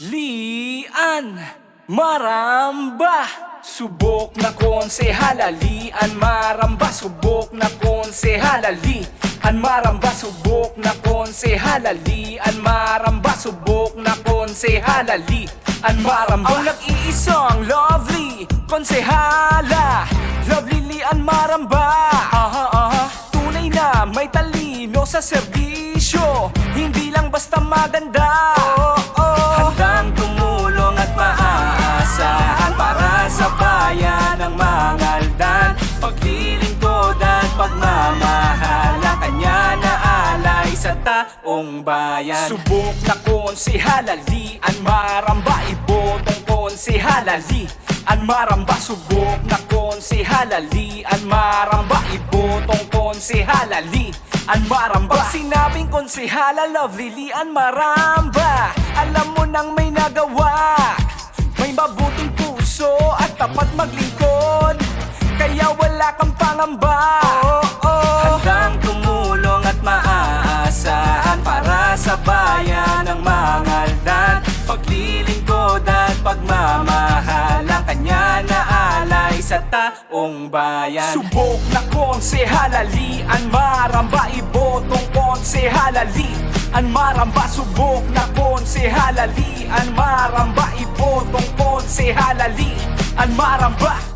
Lian Maramba, subok na konsehala. Lian Maramba, subok na konsehala. Lian Maramba, subok na konsehala. Lian Maramba, subok na konsehala. Lian Maramba, ang nag-iisang lovely konsehala. Lovely Lian Maramba, tunay na may talino sa serbisyo, hindi lang basta maganda. Handang tumulong at maaasahan para sa bayan ng Mangaldan. Paglilingkod at pagmamahal ang kanya na alay sa taong bayan. Subok na konsehala, Lian Maramba, ibotong konsehala. Lian Maramba, subok na konsehala. Lian Maramba, ibotong konsehala. Lian Maramba, pag sinabing konsehala, lovely Lian Maramba, alam mo nang may nagawa. May mabuting puso at tapat maglingkod, kaya wala kang pangamba. Handang tumulong at maaasahan para sa bayan ng Mangaldan. Paglilingkod at pagmamahal ang kanya na alay sa taong bayan. Subok na konsehala, Lian Maramba, ibotong konsehala. Lian Maramba, subok na konsehala. Lian Maramba, ibotong konsehala. Lian Maramba.